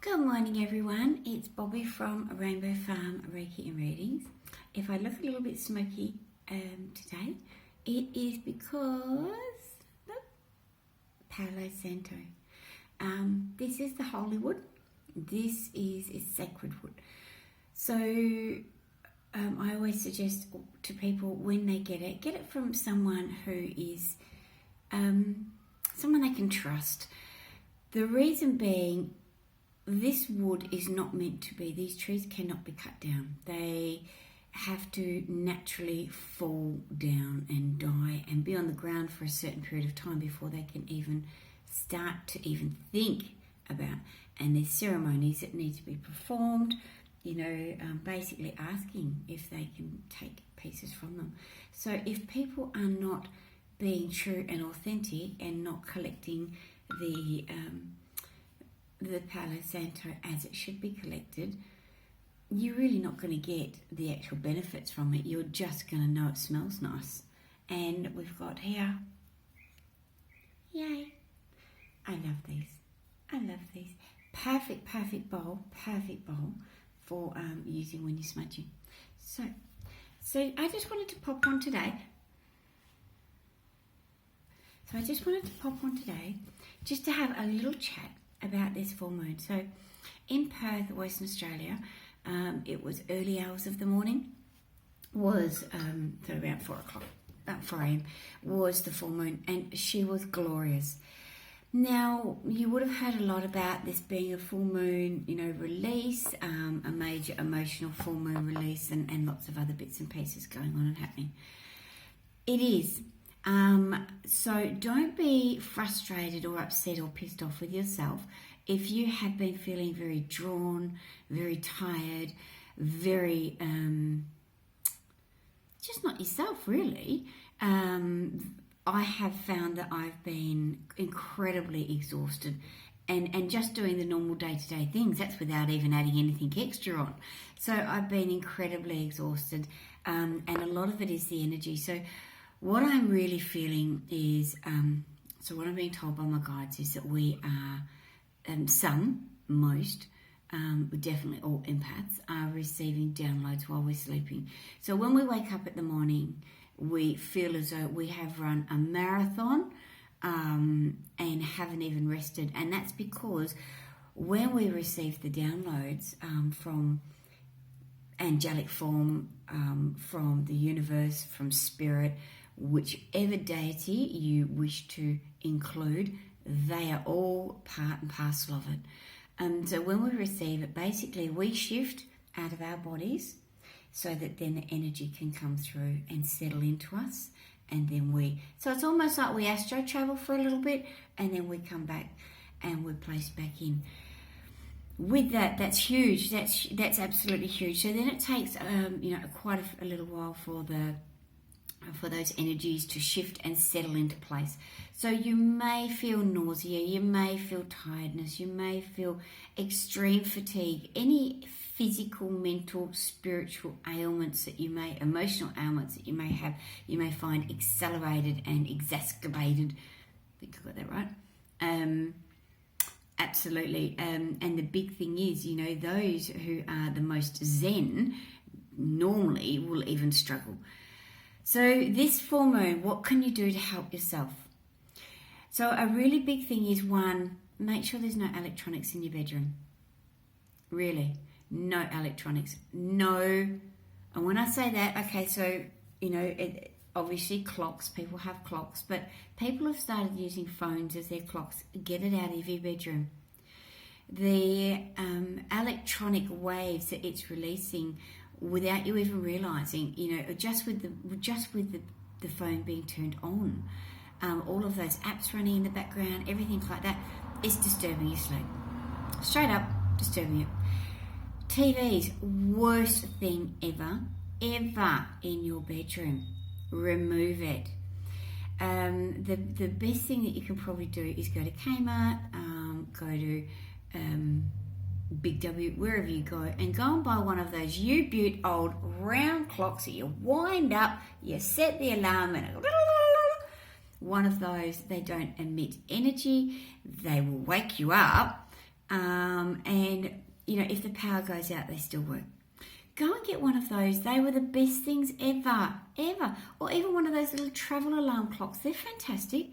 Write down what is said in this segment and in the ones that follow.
Good morning everyone, it's Bobbi from Rainbow Farm Reiki and Readings. If I look a little bit smoky today, it is because Palo Santo. This is the holy wood. This is sacred wood. So I always suggest to people when they get it from someone who is someone they can trust. The reason being, this wood is not meant to be, these trees cannot be cut down. They have to naturally fall down and die and be on the ground for a certain period of time before they can even start to even think about. And there's ceremonies that need to be performed, basically asking if they can take pieces from them. So if people are not being true and authentic and not collecting the Palo Santo as it should be collected, you're really not going to get the actual benefits from it. You're just going to know it smells nice. And we've got here, yay, I love these. Perfect bowl for using when you're smudging. So I just wanted to pop on today. Just to have a little chat about this full moon. So in Perth, Western Australia, it was early hours of the morning, was so about 4 o'clock, about 4 a.m. was the full moon, and she was glorious. Now, you would have heard a lot about this being a full moon, release, a major emotional full moon release, and lots of other bits and pieces going on and happening. It is. So don't be frustrated or upset or pissed off with yourself if you have been feeling very drawn, very tired, very just not yourself really. I have found that I've been incredibly exhausted and just doing the normal day-to-day things, that's without even adding anything extra on. So I've been incredibly exhausted, and a lot of it is the energy. So what I'm really feeling is, so what I'm being told by my guides is that we are, most, definitely all empaths, are receiving downloads while we're sleeping. So when we wake up in the morning, we feel as though we have run a marathon and haven't even rested. And that's because when we receive the downloads from angelic form, from the universe, from spirit, whichever deity you wish to include, they are all part and parcel of it. So when we receive it, basically we shift out of our bodies so that then the energy can come through and settle into us, and then so it's almost like we astro travel for a little bit and then we come back and we're placed back in. With that's huge. That's absolutely huge. So then it takes quite a little while for those energies to shift and settle into place. So you may feel nausea, you may feel tiredness, you may feel extreme fatigue, any physical, mental, spiritual ailments that emotional ailments that you may have, you may find accelerated and exacerbated. I think I got that right. Absolutely. And the big thing is, those who are the most zen normally will even struggle. So this full moon, what can you do to help yourself? So a really big thing is, one, make sure there's no electronics in your bedroom. Really, no electronics. No. And when I say that, okay, so, obviously clocks, people have clocks, but people have started using phones as their clocks. Get it out of your bedroom. The electronic waves that it's releasing without you even realizing, just with the phone being turned on, all of those apps running in the background, everything like that, it's disturbing your sleep. Straight up disturbing it. TVs, worst thing ever in your bedroom. Remove it. The best thing that you can probably do is go to Kmart, go to Big W, wherever you go, and go and buy one of those U-Butte old round clocks that you wind up, you set the alarm, and one of those. They don't emit energy, they will wake you up, and if the power goes out, they still work. Go and get one of those. They were the best things ever. Or even one of those little travel alarm clocks. They're fantastic.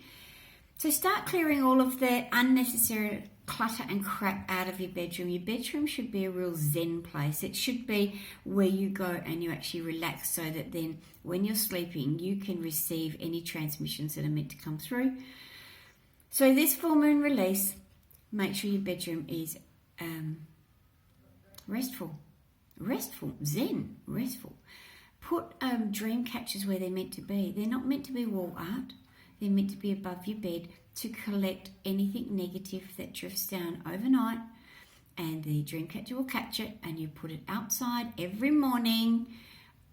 So start clearing all of the unnecessary clutter and crap out of your bedroom. Your bedroom should be a real zen place. It should be where you go and you actually relax, so that then when you're sleeping, you can receive any transmissions that are meant to come through. So this full moon release, make sure your bedroom is restful, zen, restful. Put dream catchers where they're meant to be. They're not meant to be wall art. They're meant to be above your bed to collect anything negative that drifts down overnight, and the dream catcher will catch it, and you put it outside every morning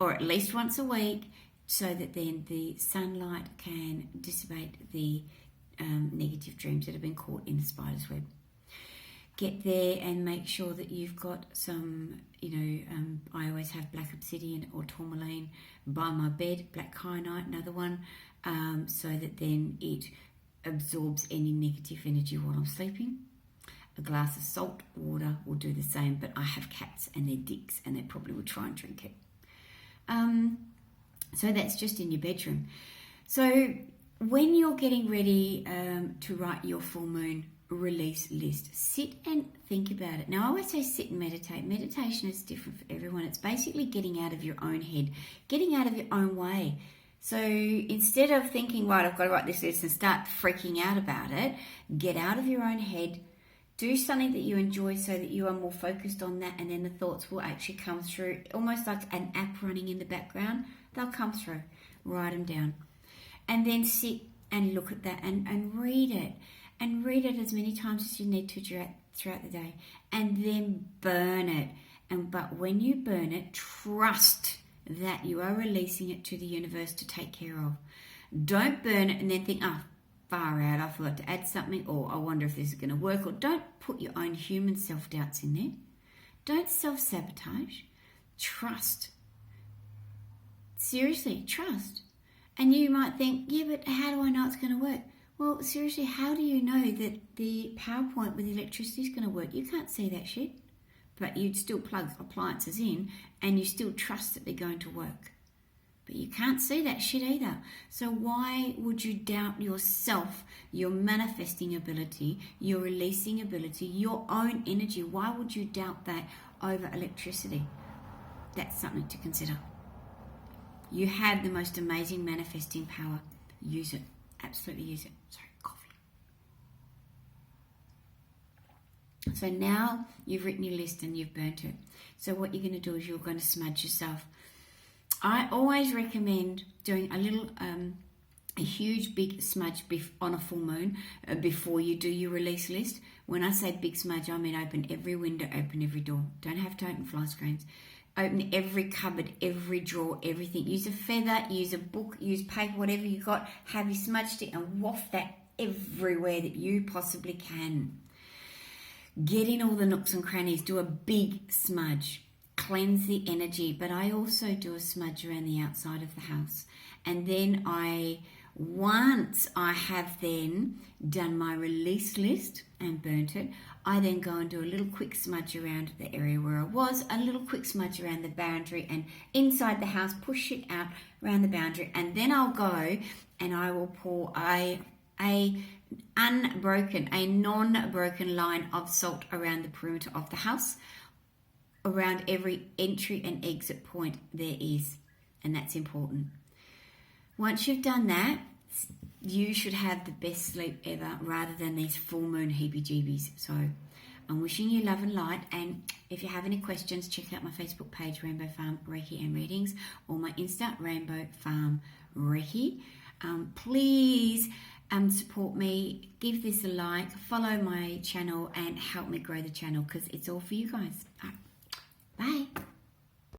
or at least once a week, so that then the sunlight can dissipate the negative dreams that have been caught in the spider's web. Get there and make sure that you've got some, I always have black obsidian or tourmaline by my bed, black kyanite, another one, so that then it absorbs any negative energy while I'm sleeping. A glass of salt water will do the same, but I have cats and they're dicks and they probably will try and drink it. So that's just in your bedroom. So when you're getting ready to write your full moon release list, sit and think about it. Now, I always say sit and meditate. Meditation is different for everyone. It's basically getting out of your own head, getting out of your own way. So instead of thinking, right, I've got to write this list and start freaking out about it, get out of your own head, do something that you enjoy so that you are more focused on that, and then the thoughts will actually come through, almost like an app running in the background. They'll come through. Write them down. And then sit and look at that and read it. And read it as many times as you need to throughout the day. And then burn it. But when you burn it, trust that you are releasing it to the universe to take care of. Don't burn it and then think, far out, I forgot to add something, or I wonder if this is going to work. Or don't put your own human self-doubts in there. Don't self-sabotage. Trust. Seriously, trust. And you might think, yeah, but how do I know it's going to work? Well, seriously, how do you know that the PowerPoint with the electricity is going to work? You can't see that shit. But you'd still plug appliances in and you still trust that they're going to work. But you can't see that shit either. So why would you doubt yourself, your manifesting ability, your releasing ability, your own energy? Why would you doubt that over electricity? That's something to consider. You have the most amazing manifesting power. Use it. Absolutely use it. Sorry, coffee. So now you've written your list and you've burnt it. So what you're going to do is you're going to smudge yourself. I always recommend doing a huge big smudge on a full moon before you do your release list. When I say big smudge, I mean open every window, open every door. Don't have to open fly screens. Open every cupboard, every drawer, everything. Use a feather, use a book, use paper, whatever you got. Have you smudged it and waft that everywhere that you possibly can. Get in all the nooks and crannies. Do a big smudge. Cleanse the energy. But I also do a smudge around the outside of the house. And then once I have then done my release list and burnt it, I then go and do a little quick smudge around the area where I was, a little quick smudge around the boundary and inside the house, push it out around the boundary. And then I'll go and I will pour a non-broken line of salt around the perimeter of the house, around every entry and exit point there is. And that's important. Once you've done that, you should have the best sleep ever rather than these full moon heebie-jeebies. So I'm wishing you love and light. And if you have any questions, check out my Facebook page, Rainbow Farm Reiki and Readings, or my Insta, Rainbow Farm Reiki. Please support me, give this a like, follow my channel and help me grow the channel because it's all for you guys. All right. Bye.